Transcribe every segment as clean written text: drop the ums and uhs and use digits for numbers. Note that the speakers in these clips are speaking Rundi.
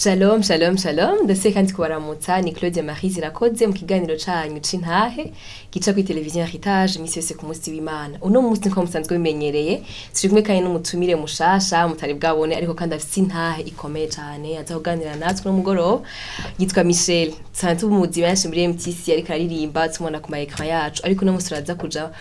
Shalom, shalom, shalom. Ndetse kandi kubaramutsa ni Claude Marie Zirakoze mu kiganiro canyu c'intahe gica kuri televiziyo Heritage imisi yose ku munsi w'Imana. Uno munsi nko musanzwe bimenyereye, turi kumwe kandi n'umutumire mushasha mutari bwabone ariko kandi afite intahe ikomeye cyane aza kuganira natwe no mugoroba. Yitwa Michel. Santu umuzi benshi muri MTC ariko aririmba tumona ku ma ecran yacu ariko no munsi turaza kuja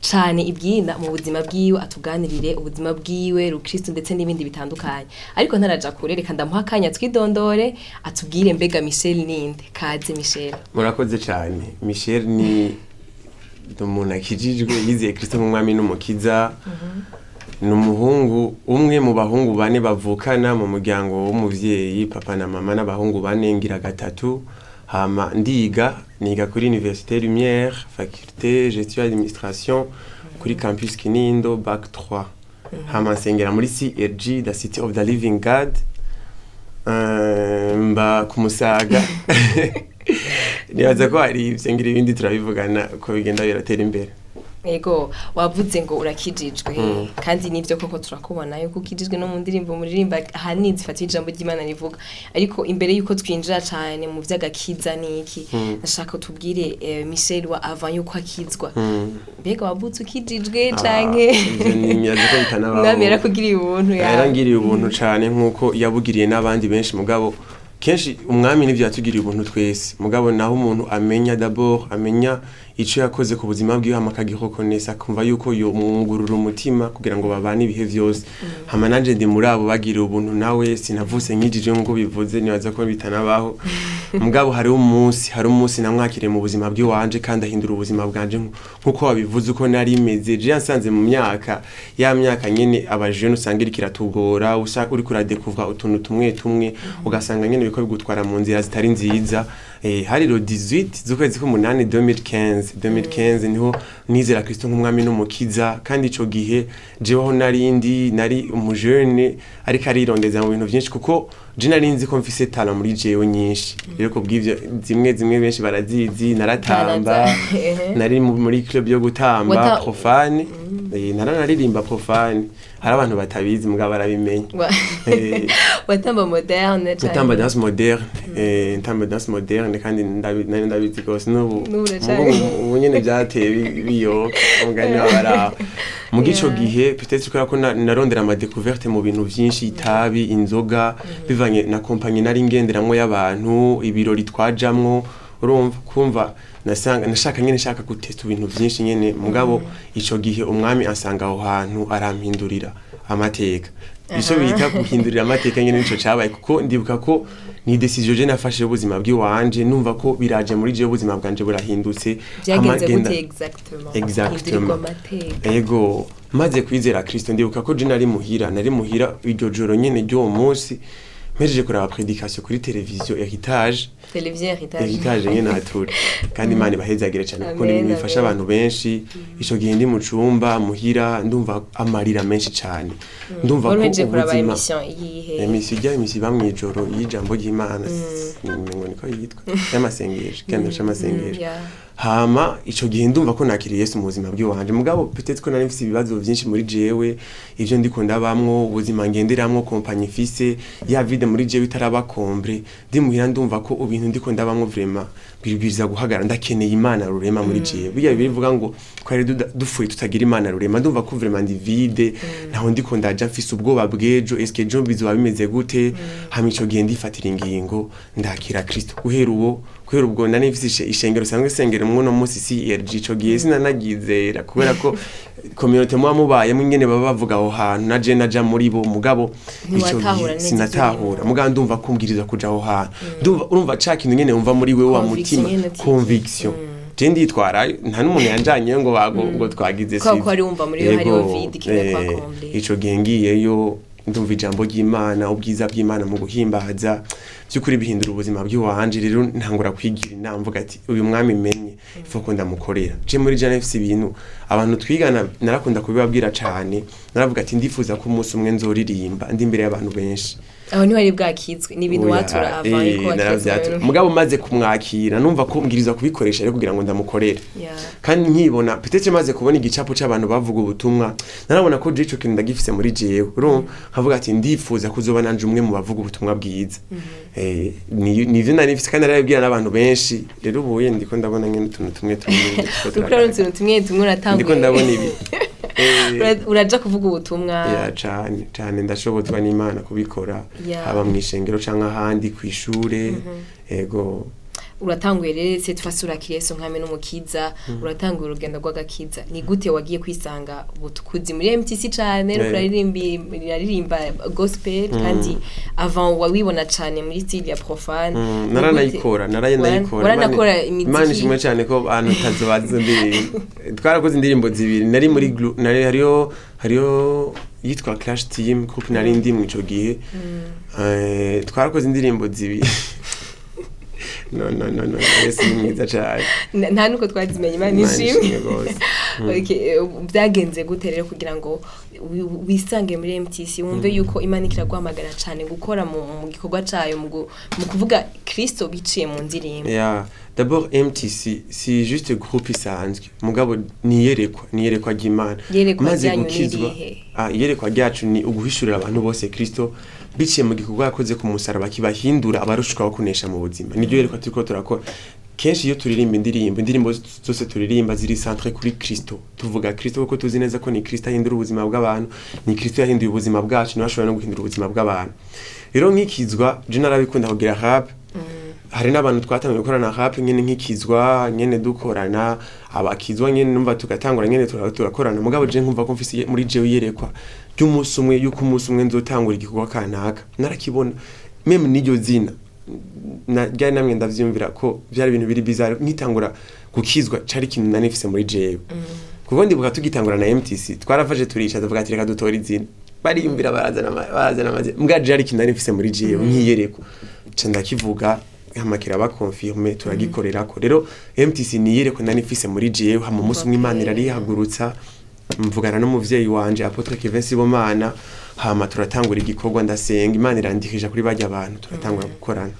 cyane ibwina mu buzima bwiwe atuganirire ubuzima bwiwe rukristo ndetse n'ibindi bitandukanye ariko ntaraja kure reka ndamuha akanya twidondore atubwire mbega Michel ninde kaze Michel. Murakoze cyane. Michel ni umuntu akijijwe yizeye Kristo nk'umwami n'umukiza. Numuhungu umwe mu bahungu bane bavukana mu muryango w'umuvyeyi papa na mama n'abahungu bane ngira gatatu. Hama niga kuri Université Lumière, faculté gestion administration kuri campus Kinindo bac 3. Hama nsengera muri CRG the City of the Living God. Mba kumusaga. Nibaza ko ari ibisengera ibindi turabivugana ko bigenda biratera imbere. Ego wavuze ngo urakijijwe kandi nivyo koko turakubona yuko ukijijwe no mu ndirimbo muririmba ahanini zifata ijambo ry'Imana rivuga ariko imbere yuko twinjira cyane mu vy'agakiza niki nashaka tubwire Michel wa avant yuko akizwa mbega wabutse ukijijwe canke nimyaje ko bitanabaho mwamera kugira ubuntu yarangiriye ubuntu cyane nkuko yabugiriye n'abandi benshi mugabo kenshi umwami nivyo yatugiriye ubuntu twese mugabo naho umuntu amenya d'abord amenya ico yakoze ku buzima bwiwe amakagihokonesa kumva yuko yo mungurura umutima kugira ngo babane ibihe vyose hama nanje ndi muri abo bagiriye ubuntu nawe sinavuse nkijije nkuko bivuze nibaza ko bitanabaho mugabo hari umunsi namwakire mu buzima bw'iwanje kandi ahindura ubuzima bwanje nkuko wabivuze uko nari imeze je yansanze mu myaka nyene abajene usangira kiratugora uri kuradekuvra utuntu tumwe ugasanga nyene biko bigutwara mu nzira zitari nziza. Hari ro 18 z'ukwezi k'umunani 2015 niho nizera Kristo nk'umwami n'umukiza kandi ico gihe jeweho nari umujene ariko arirondeza mu bintu byinshi kuko je nari nzi ko mfise talent muri jewe nyinshi rero ko bw'ivyo zimwe benshi barazizi naratamba nari muri club yo gutamba profane nararirimba profane hari abantu batabizi mugabo barabimenya watamba moderne cyane watamba dance moderne kandi ndabizi gose ubu nyene byateye biyo umugani wabara mu gico gihe peut-être ko narondera ama découverte mu bintu byinshi itabi inzoga bivanye na compagnie nari ngenderamwe y'abantu ibirori twajamwo urumva kumva nashaka gutesta ibintu byinshi nyene mugabo ico gihe umwami asanga aho hantu arampindurira amateka ico bita guhindurira amateka nyene nico cabaye kuko ndibuka ko ni decision je nafashe ubuzima bw'iwanje numva ko biraje muri je ubuzima bwanje burahindutse amagenda exactement ego maze kwizera Kristo ndibuka ko je nari muhira iryo joro nyene ryo munsi mejeje kuraba prédication kuri televiziyo Heritage nyene natura kandi Imana ibahezagire cyane kuko nibifasha abantu benshi ico gihe ndi mu cumba muhira ndumva amarira menshi cyane ndumva ko ubuzima emission bamwijoro y'ijambo ry'Imana ngo niko yitwa y'amasengesho kandi y'amasengesho hama ico gihe ndumva ko nakiriye Yesu mu buzima bw'iwanje mugabo peut-être ko nari mfise ibibazo byinshi muri jewe ivyo ndiko ndabamwo ubuzima ngenderamwo compagnie fise ya vide muri jewe itarabakombre ndimuhira ndumva ko ubintu ndiko ndabamwo vraiment bibwiza guhagara ndakeneye Imana rurema muri jewe biya bivuga ngo kwari dufuye tutagira Imana rurema ndumva ko vraiment ndi vide naho ndiko ndaja mfise ubwoba bwejo est-ce que job bizoba bimeze gute hama ico gihe ndifatira ingingo ndakira Kristo guhera ubwo nani mfise ishengero sangwe sengero mwo no musi CRG ico gihe sinanagizera kubera ko community mubaye mwingene baba bavuga aho hantu naja muri bo mugabo ico sinatahura mugabo ndumva kumbwiriza kuja aho hantu urumva ca kintu nyene umva muri wewe wa mutima conviction je nditwara nta n'umuntu yanjanye ngo twagize ko ari wumva muri yo hari vide kine kwa komble ico gihe ngiyeyo ndumva ijambo ry'Imana ubwiza bw'Imana mu guhimbaza byukuri bihindura ubuzima bw'iwanje rero ntangura kwigira inama mvuga ati uyu mwami menye ifoko ndamukorera je muri jana FC ibintu abantu twigana narakunda kubibabwira cyane naravuga ati ndifuza ko umunsi umwe nzoririmba ndi imbere y'abantu benshi aho ni wari bwakizwe ni ibintu watura avant ko wakizwe mugabo maze kumwakira numva ko mbwiriza kubikoresha rero kugira ngo ndamukorere kandi nkibona peut-être maze kubona igicapo c'abantu bavuga ubutumwa narabona ko ico kintu ndagifise muri jewe nkavuga ati ndifuza kuzoba nanje umwe mu bavuga ubutumwa bwiza nivyo narifise kandi narabibwira n'abantu benshi rero ubuye ndiko ndabona ngene utuntu tumwe tumwe uratanguye ndiko ndabona ibi uraja kuvuga ubutumwa cyane ndashobozwa n'Imana kubikora haba mu ishengero canke ahandi kwishure ego uratanguye rero cette fois urakiriye so nkame n'umukiza uratanguye urugendo rw'agakiza ni gute wagiye kwisanga butukuzi muri MTC cane no kuraririmba gospel kandi avant wabibona cane muri style ya profane naranayikora Imana ishimwe cyane ko abantu tazobaza indirimbo twarakoze indirimbo zibiri nari muri nari hariyo yitwa Clash Team group nari ndi mu ico gihe twarakoze indirimbo zibiri no ese mwiza cyane nta nuko twazimenye Imana ishimwe okay byagenze gute rero kugira ngo wisange muri MTC wumve yuko Imana ikiraguhamagara cyane gukora mu gikorwa cayo mu kuvuga Kristo biciye mu ndirimbo d'abord MTC si juste groupe isanzwe mugabo niyerekwa ry'Imana maze gukizwa yerekwa ryacu ni uguhishurira abantu bose Kristo biciye mu gikorwa yakoze ku musaraba kibahindura abarushwa kunesha mu buzima niryo yerekwa turiko turakora kenshi iyo turirimba indirimbo zose turirimba ziri centre kuri Kristo tuvuga Kristo kuko tuzi neza ko ni Kristo ahindura ubuzima bw'abantu ni Kristo yahinduye ubuzima bwacu n'abashobora no guhindura ubuzima bw'abantu rero nk'ikizwa je narabikunda kugira rap hari n'abantu twatangiye gukorana rap nyene nk'ikizwa nyene dukorana abakizwa nyene numva tugatangura nyene turakorana mugabo je nkumva ko mfise muri jewe yerekwa ry'umunsi umwe yuko umunsi umwe nzotangura igikorwa kanaka narakibona meme n'iryo zina ryari namwe ndavyumvira ko byari ibintu biri bizarre nkitangura gukizwa cari ikintu nanifise muri jewe kuko ndibuka tugitangura na MTC twarafashe turica tuvuga ati reka dutora izina bariyumvira barazana maze mbwa jari ikintu nanifise muri jewe nkiyerekwa ndakivuga hamakira bakonfirme turagikorera ko rero MTC niyerekwa nanifise muri jewe hama umunsi umwe Imana irarihagurutsa mvugana n'umuvyeyi wanje Apotre Kevin Sibomana hama turatangura igikorwa ndasenga Imana irandikisha kuri bajya abantu turatangura gukorana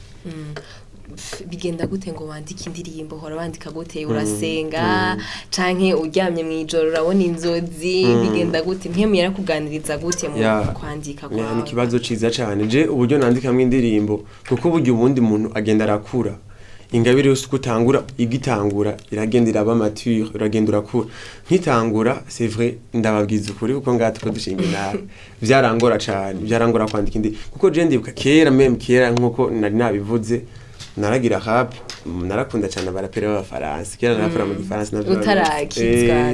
bigenda gute ngo wandike indirimbo hora wandika gute urasenga canke uryamye mwijoro urabona inzozi bigenda gute mpemu yarakuganiriza gute mu kwandika kwawe ni kibazo ciza cyane je uburyo nandikamwe indirimbo kuko uburyo ubundi muntu agenda arakura ingabire yose kutangura igitangura iragenda iraba mature iragenda urakura nkitangura c'est vrai ndababwiza ukuri kuko ngatuko dushinga nawe byarangora kwandika indi kuko je ndibuka kera nkuko nari nabivuze naragira rap narakunda cyane abarapera b'abafaransa kera narapera mu gifaransa navyo utarakizwa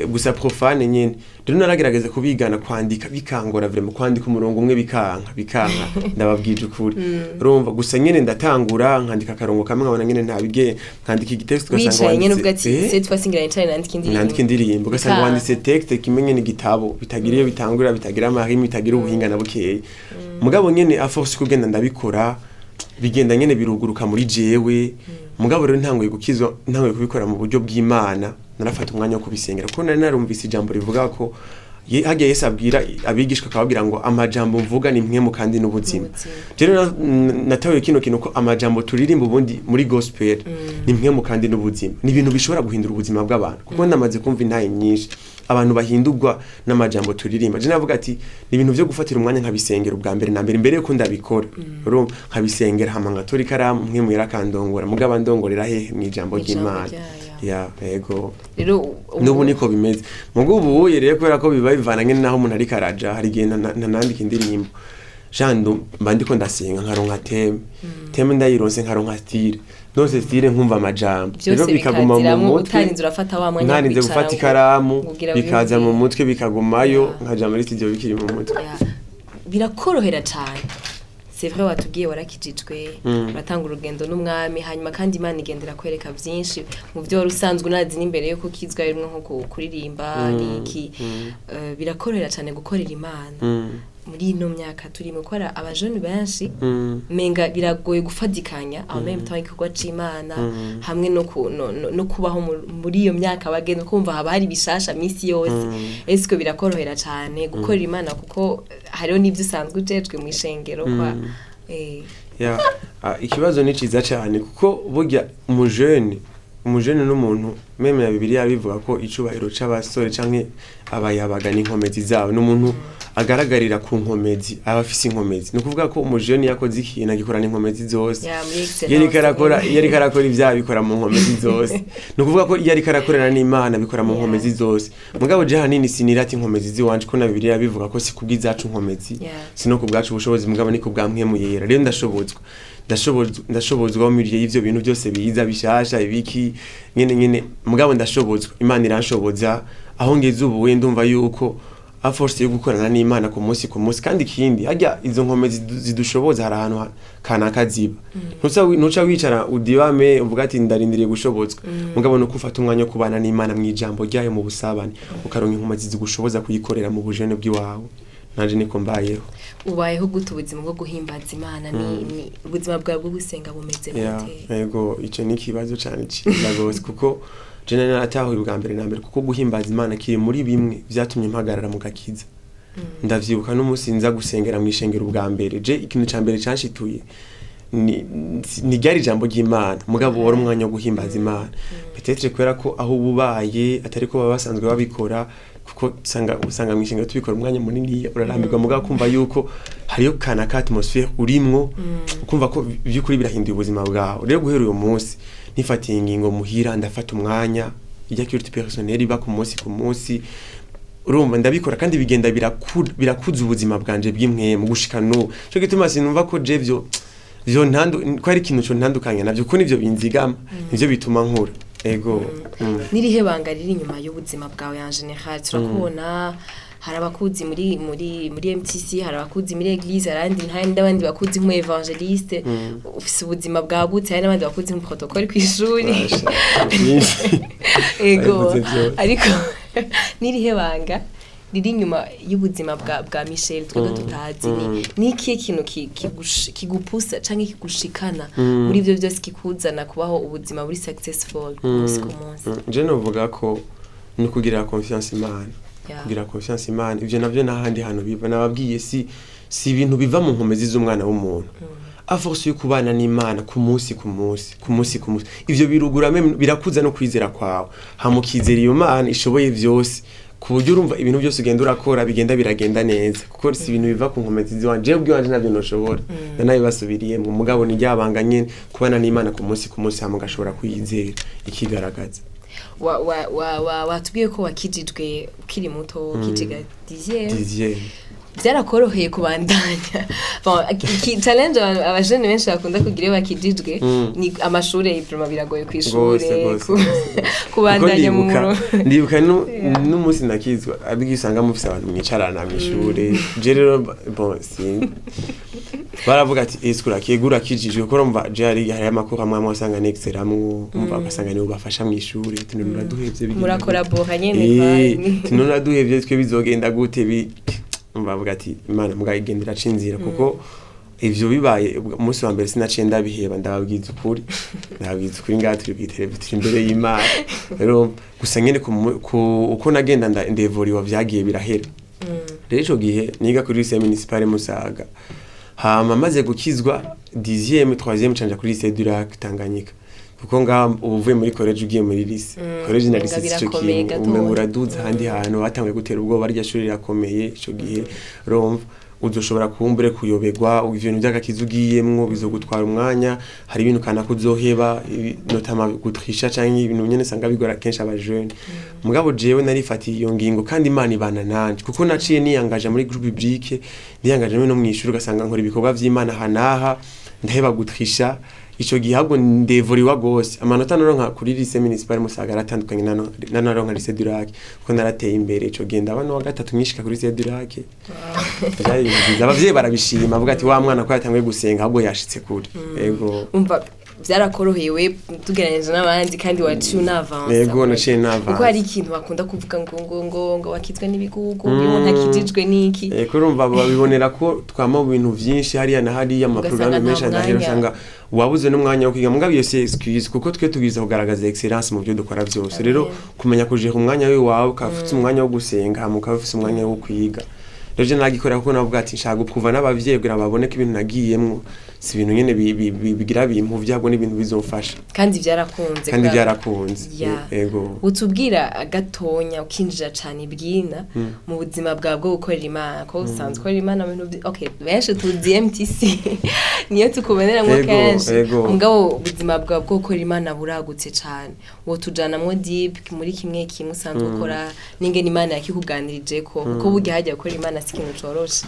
gusa profane nyene rero naragerageza kubigana kwandika bikangora vraiment kwandika umurongo umwe bikanka ndababwije ukuri urumva gusa nyene ndatangura nkandika karongo kamwe nkabona nyene ntabige nkandika igitext ugasanga nyene ubwo ati cette fois singira nicane nandika indirimbo ugasanga wanditse texte kimenye n'igitabo bitagiriye bitangura bitagira amahimi bitagira ubuhinga na bukeye mugabo nyene a force kugenda ndabikora bigenda nyene biruguruka muri jewe mugabo rero ntangoye kubikora mu buryo bw'Imana narafata umwanya wo kubisengera kuko nari narumvise ijambo rivuga ko hagiye Yesu abwira abigishwa akababwira ngo amajambo mvuga ni mwe mu kandi n'ubuzima rero natawe kino kintu ko amajambo turirimba ubundi muri gospel ni mwe mu kandi n'ubuzima ni ibintu bishobora guhindura ubuzima bw'abantu kuko namaze kumva intaye nyinshi abantu bahindurwa n'amajambo turirimba je navuga ati ni ibintu byo gufatira umwanya nkabisengera ubwa mbere na mbere yuko ndabikora rero nkabisengera hama ngatora ikaramu mwe mu yarakandongora mugaba ndongorera hehe mu ijambo ry'Imana ego rero nubu niko bimeze mugo ubuye rero kubera ko biba bivana ngene naho umuntu ari karaja hari gihe nandika indirimbo jando mbandiko ndasenga nkaronka teme ndayironse nkaronka style nose style nkumva amajambo rero bikaguma mu mutwe utarinze urafata wa mwanya ntarinze gufata ikaramu bikaza mu mutwe bikagumayo nkaja muri studio bikiri mu mutwe birakorohera cyane c'est vrai watubwiye warakijijwe uratanga urugendo n'umwami hanyuma kandi Imana igendera kwereka byinshi mu byo rusanzwe nazi n'imbere yo kukizwa rimwe nko kuririmba niki birakorera cyane gukorera Imana muri ino myaka turimo ko abajene benshi menga biragoye gufatikanya aho même temps igikorwa c'Imana hamwe no kubaho muri iyo myaka bagenda kumva haba hari bishasha misi yose eske birakorohera cyane gukorera Imana kuko hariho n'ibyo usanzwe ujejwe mu ishengero kwa ikibazo ni ciza cyane kuko burya umujene n'umuntu meme ya Bibiliya bivuga ko icubahiro c'abasore canke abayabaga n'inkomezi zabo n'umuntu agaragarira ku nkomezi abafise inkomezi no kuvuga ko umujene yakoze ikintu agikora n'inkomezi zose yari karakora ibyaha bikora mu nkomezi zose no kuvuga ko yari karakorera n'Imana bikora mu nkomezi zose mugabo je hanini sinirati inkomezi ziwanje ko na Bibiliya bivuga ko si kubwizacu nkomezi sino kubwacu ubushobozi mugabo ni kubwamwe mu yera rero ndashobozwa muri ivyo bintu byose biza bishasha ibiki nyene mugabo ndashobozwa Imana iranshoboza aho ngeze ubu ndumva yuko a force yo gukorana n'Imana ku munsi kandi kindi hajya izo nkomezi zidushoboza hari ahantu kana kaziba ntuca wicara udibame uvuga ati ndarindiriye gushobozwa mugabo no kufata umwanya wo kubana n'Imana mu ijambo ryayo mu busabane ukaronka inkomezi zigushoboza kuyikorera mu bujene bw'iwawe nanje niko mbayeho ubayeho gute ubuzima bwo guhimbaza Imana ni ubuzima bwawe bwo gusenga bumeze gute yego ico ni kibazo cyane cyiza gose kuko jene naratahuye ubwa mbere na mbere kuko guhimbaza Imana kiri muri bimwe vyatumye mpagarara mu gakiza ndavyibuka n'umunsi nza gusengera mu ishengero ubwa mbere je ikintu ca mbere canshituye ni ryari ijambo ry'Imana mugabo wari umwanya wo guhimbaza Imana peut-être kubera ko aho ububaye atari ko baba basanzwe babikora kuko usanga mu ishengero tubikora umwanya munini urarambirwa mugabo kumva yuko hariyo kana ka atmosphere urimwo ukumva ko byukuri birahinduye ubuzima bwawe rero guhera uyo munsi nifatiye ingingo muhira ndafata umwanya ijya culture personnelle iba ku munsi urumva ndabikora kandi bigenda birakuza ubuzima bwanje bw'imwe mu gushika no cyo gituma sinumva ko je vyo ko ari ikintu cyo ntandukanye navyo ko nivyo binzigama nivyo bituma nkura ego nirihe banga riri inyuma y'ubuzima bwawe en general turakubona hari abakuzi muri MTC hari abakuzi muri Eglise hari n'abandi bakuzi mu evangeliste ufise ubuzima bwagutse hari n'abandi bakuzi mu protocole kw'ishuri ego ariko nirihe banga riri inyuma y'ubuzima bwa Michel twebwe tutazi ni ikihe kintu kigupusa canke kigushikana muri ivyo byose kikuzana kubaho ubuzima buri successful umunsi ku munsi je novuga ko ni kugira confiance Imana kugira confiance Imana ivyo navyo nahandi hano biva nababwiye si ibintu biva mu nkomezi z'umwana w'umuntu a force yo kubana n'Imana ku munsi ivyo birugura birakuza no kwizera kwawe hamukizera iyo Mana ishoboye vyose ku buryo urumva ibintu byose ugenda urakora biragenda neza kuko si ibintu biva ku nkomezi ziwanje ubwiwanje navyo noshobora nayo basubiriye mu mugabo ni ryabanganye kubana n'Imana ku munsi hamugashobora kuyizera ikigaragaza watubwiye ko wakijijwe ukiri muto ukijiga dizier byarakoroheye kubandanya challenge abajene benshi bakunda kugira bakijijwe ni amashure y'ipiroma biragoye kw'ishure kubandanya mu ndibuka n'umunsi nakizwa abigisanga mufise abantu mwicarana mu ishure je rero bon si baravuga ati iskura kigura kijijwe ko rumva je hari amakuru amwe wasanga nexeramwo umva basanga ni ubafasha mu ishure tunura duhevye murakora boha nyene tunura duhevye twe bizogenda gute bavuga ati Imana mugayigendera cinzira kuko ivyo bibaye umunsi wa mbere sinaciye ndabiheba ndababwiza ukuri ngaha turi televiziyo imbere y'Imana rero gusa nyene uko nagenda ndevoriwa vyagiye birahera rero ico gihe niga kuri lycée municipale Musaga hama maze gukizwa 10e 3e canja kuri lycée du Lac Tanganyika kuko ngaha uvuye muri college ugiye muri lycée college na lycée cyo kintu umuraduza handi hantu batangiye gutera ubwoba rya shuri rakomeye ico gihe romva uzoshobora kumbure kuyobegwa ibintu by'agakiza ugiyemwo bizogutwara umwanya hari ibintu kana kuzoheba notama gutrisha canke ibintu nyene sanga bigora kenshi abajene mugabo jewe narifatiye iyo ngingo kandi Imana ibana nanje kuko naciye niyangaje muri groupe biblique niyangaje no mwishuri ugasanga nkora ibikorwa vy'Imana hanaha ndaheba gutrisha ico gihabwo ndevoriwa gose amanota naronka kuri lycée municipale Musaga aratandukanye naronka lycée du Lac ko narateye imbere ico genda abana wa gatatu mwishika kuri lycée du Lac abavyeyi barabishima avuga ati wa mwana ko yatanguye gusenga ahubwo yashitse kuri ego umva vyarakorohewe tugereranije n'abandi kandi waciye unavansa yego naciye navansa kuko hari ikintu bakunda kuvuga ngo wakizwe n'ibigugu umuntu akijijwe niki kurumva babibonera ko twama mu bintu vyinshi hariya na hariya ama programme menshi adahera usanga wabuze n'umwanya wo kwiga mugabo iyo si excuse kuko twe tugize kugaragaza excellence mu byo dukora byose rero kumenya kujera umwanya wawe ukafite umwanya wo gusenga mukafite umwanya wo kwiga rero je nagikorera kuko navuga ati nshaka kuva n'abavyeyi kugira babone ko ibintu nagiyemwo si ibintu nyene bigira bimpu vyabwo n'ibintu bizofasha kandi byarakunze yego utubwira gatonya ukinjira cyane ibwina mu buzima bwa bwo gukorera Imana ko usanzwe ukorera Imana mu bintu okay benshi tuzi MTC niyo tukubonera ngo kenshi mugabo ubuzima bwa bwo gukorera Imana buragutse cyane wo tujanamwo deep muri kimwe usanzwe ukora n'ingene Imana yakikuganirije ko kuko burya hajya gukorera Imana si ikintu coroshe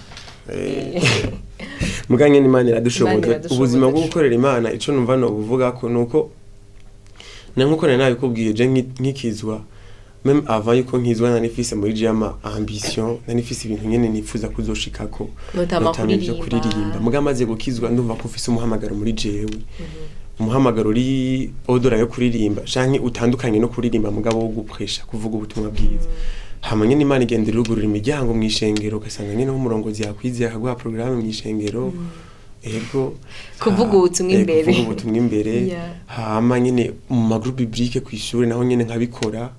muganye n'Imana iradushoboza ubuzima bwo gukorera Imana ico numva no buvuga ko nuko nkuko nabikubwiye je nkikizwa même avant yuko nkizwa nanifise muri jama ambition nanifise ibintu nyene nifuza kuzoshikako notamment byo kuririmba muga maze gukizwa ndumva ko ufise umuhamagaro muri jewe umuhamagaro uri odora yo kuririmba canke utandukanye no kuririmba mugabo wo gupresha kuvuga ubutumwa bwiza hamanye n'Imana igenda irugurura imiryango mu ishengero ugasanga nyine nk'umurongozi yakwiziye akaguha programme mu ishengero ego kuvuga ubutumwa imbere hama nyine mu magroupe biblique ku ishuri naho nyine nkabikora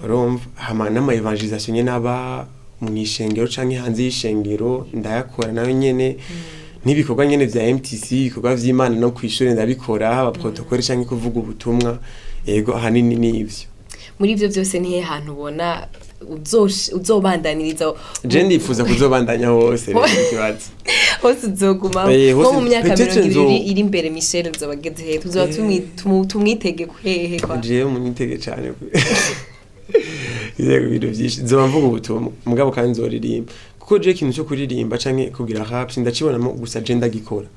urumva hama n'ama evangelisation nyine aba mu ishengero canke hanze y'ishengero ndayakora nayo nyene n'ibikorwa nyene vya MTC ibikorwa vy'Imana no ku ishuri ndabikora aba protocole canke kuvuga ubutumwa ego ahanini n'ivyo muri ivyo byose nihe hantu ubona uzobandaniriza je ndifuza kuzobandanya hose ikibazo hose uzoguma ko mu myaka 20 iri imbere Michel nzobageze he tuzoba tumwitege hehe kwa je munyitege cyane yego ibintu byinshi nzoba mvuga ubutumwa mugabo kandi nzoririmba kuko je ikintu cyo kuririmba canke kugira rap sindakibonamo gusa je ndagikora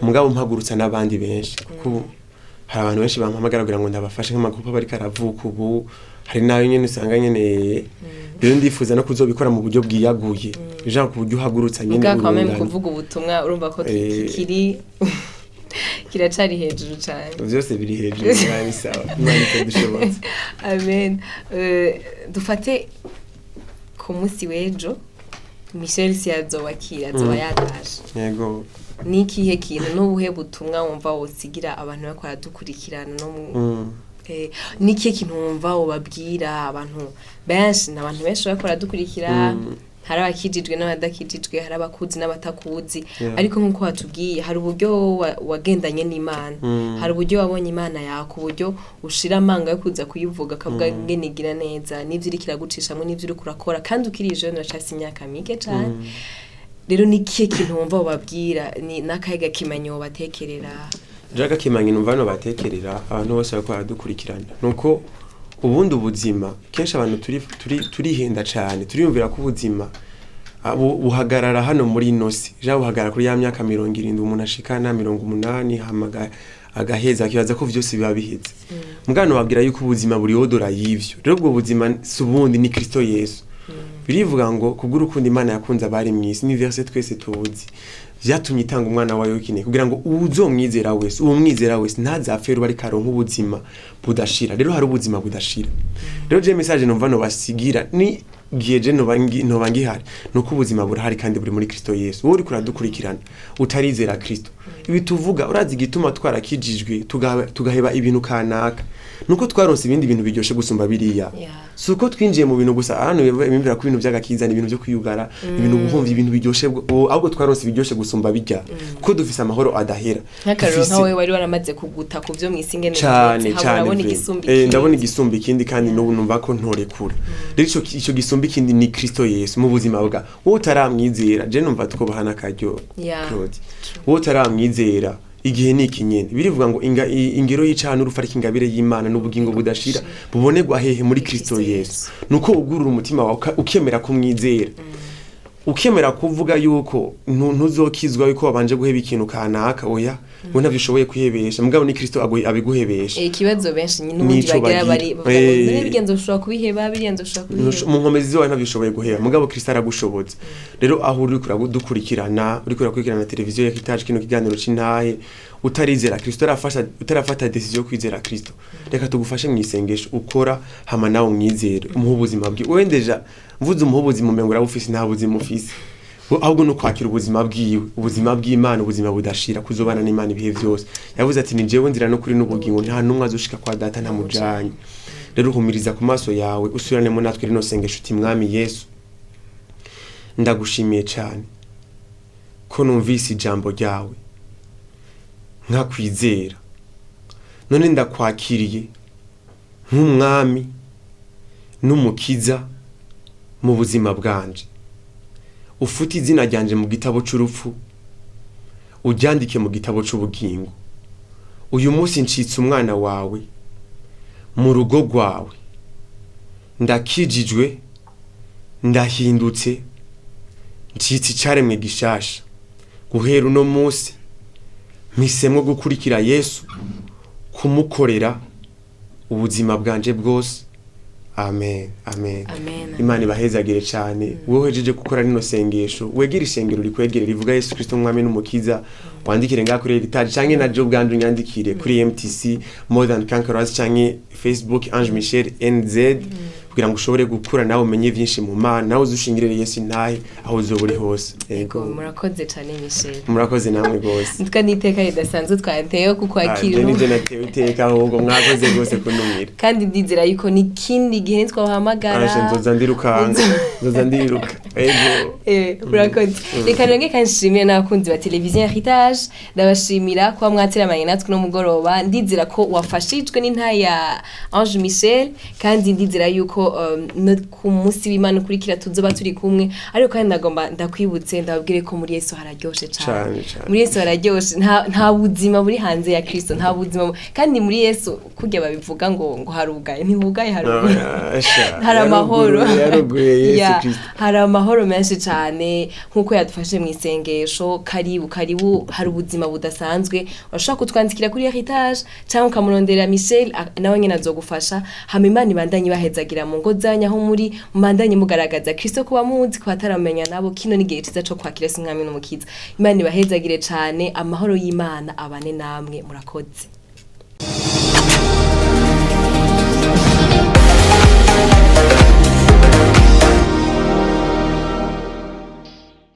mugabo mpagurutsa n'abandi benshi kuko hari abantu benshi bampamagara kugira ngo ndabafashe nk'amagupa bari karavuka ubu hari nayo nyene usanga nyene rero ndifuza no kuzobikora mu buryo bwiyaguye jean ku buryo uhagurutsa nyene urungano kuvuga ubutumwa urumva ko kiracari hejuru cyane byose biri hejuru cyane sawa Imana itadushoboza amen dufate ku munsi w'ejo Michel Siyazobakira azoba yataje yego nikihe kintu n'ubuhe butumwa wumva wosigira abantu bakora dukurikirana no nikihe kintu wumva wobabwira abantu benshi bakora dukurikira hari abakijijwe n'abadakijijwe hari abakuzi n'abatakuzi ariko nkuko watubwiye hari uburyo wagendanye n'Imana hari uburyo wabonye Imana yako uburyo ushira amanga yo kuza kuyivuga akavuga ngenigira neza n'ivyo iri kiragucishamo n'ivyo uri kurakora kandi ukiri jeune uracafise imyaka mike cyane rero nikihe kintu wumva wababwira ni nakahiga kimanyo batekerera jaga kimanyi numva no batekerera abantu bose bakora dukurikirana nuko ubundi ubuzima kenshi abantu turihenda cyane turiyumvira ko ubuzima buhagarara hano muri inosi ja buhagarara kuri ya myaka 70 umuntu ashikana 80 hamaga agaheza akibaza ko vyose biba biheze mugano wabwira yuko ubuzima buri odora y'ivyo rero ubwo buzima subundi ni Kristo Yesu birivuga ngo kubw'urukundo Imana yakunze abari mwisi ni verset twese tuzi vyatumye itanga umwana wayo w'ikine kugira ngo uzomwizera wese umwizera wese ntazapfera bari karonka ubuzima budashira rero hari ubuzima budashira rero je message numva no basigira ni giyeje no bangihari nuko ubuzima burahari kandi buri muri Kristo Yesu wowe uri kuradukurikirana utarizera Kristo ibi tuvuga urazi gituma twarakijijwe tugaheba ibintu kanaka nuko twaronse ibindi bintu biryoshe gusumba biriya suko twinjiye mu bintu gusa hano bimvira ku bintu by'agakiza ni ibintu byo kwiyugara ibintu guhumva ibintu biryoshe ahubwo twaronse biryoshe gusumba bijya kuko dufise amahoro adahera nk'akarero nkawe wari waramaze kuguta ku byo mwisingene cyane ndabona igisumba ikindi kandi n'ubu numva ko ntorekura rero ico gisumba ikindi ni Kristo Yesu mu buzima bwa wowe utaramwizera je numva twobahana karyo Claude wowe utaramwizera igihe niki nyene birivuga ngo ingero y'icana urufarika ingabire y'Imana n'ubugingo budashira bubonerwa hehe muri Kristo Yesu nuko ugurura umutima wawe ukemera kumwizera ukemera kuvuga yuko ntuzokizwa yuko wabanje guheba ikintu kanaka oya ngo ntavyishoboye kwihebesha mugabo ni Kristo abiguhebesha ikibazo benshi n'ubundi bagira bari bigenzo ushobora kubiheba bigenzo ushobora kubiheba mu nkomezi zawe ntavyishoboye guheba mugabo Kristo aragushoboza rero aho uri kuradukurikirana uri kurakurikirana televiziyo ya Kitaje kino kiganiro c'intahe utarizera Kristo utarafata decision yo kwizera Kristo reka tugufashe mu isengesho ukora hama nawe umwizere umuha ubuzima bwiwe wendeja mvuze umuha ubuzima umengo urabufise nta buzima ufise ahubwo no kwakira ubuzima bwiwe ubuzima bw'Imana ubuzima budashira kuzobana n'Imana ibihe byose yavuze ati ni jewe nzira no kuri n'ubugingo nta numwe azoshika kwa data nta mujanye rero humiriza ku maso yawe usubirane mu natwe rino sengesho uti mwami Yesu ndagushimiye cyane ko numvise ijambo ryawe nkakwizera none ndakwakiriye nk'umwami n'umukiza mu buzima bwanje ufite izina ryanje mu gitabo c'urupfu uryandike mu gitabo c'ubugingo uyu munsi ncitse umwana wawe mu rugo rwawe ndakijijwe ndahindutse ncitse icaremwe gishasha guhera uno munsi mpisemwo gukurikira Yesu kumukorera ubuzima bwanje bwose amen amen Imana ibahezagire cyane wohejeje gukora rino sengesho wegera ishengero rikwegere rivuga Yesu Kristo mwami n'umukiza wandikire nga kuri Heritage canke na Job bwanje unyandikire kuri MTC More Than Conquerors canke Facebook Ange Michel NZ kugira ngo ushobore gukura nawe umenye byinshi mu Mana nawe uzushingirire Yesu ntahe aho uzoburi hose yego murakoze cyane Michel murakoze namwe gose niteka ridasanzwe twateyo kukwakira ni je natewe iteka ahubwo mwakoze gose kunumira kandi ndizera yuko ni kindi gihe twahamagara nzoza ndiruka yego murakoze reka nonge kanshimire n'abakunzi ba televiziyo Heritage ndabashimira kwa mwateramanye natwe no mugoroba ndizera ko wafashijwe n'intahe ya Ange Michel kandi ndizera yuko ku munsi w'Imana ukurikira tuzoba turi kumwe ariko kandi ndagomba ndakwibutse ndababwire ko muri Yesu hararyoshe cyane muri Yesu hararyoshe nta buzima buri hanze ya Kristo nta buzima kandi muri Yesu kurya babivuga ngo harugaye ntibugaye harugaye hari amahoro hari amahoro menshi cyane nkuko yadufashe mu isengesho karibu hari ubuzima budasanzwe urashaka kutwandikira kuri Heritage cyangwa ukamurondera Michel nawe nyine azogufasha hama Imana ibandanye bahezagira mu ngo zanyu aho muri mbandanye mugaragaza Kristo kuba muzi ko ataramenya nabo kino n'igihe ciza cyo kwakira Yesu mwami n'umukiza Imana ibahezagire cyane amahoro y'Imana abane namwe murakoze.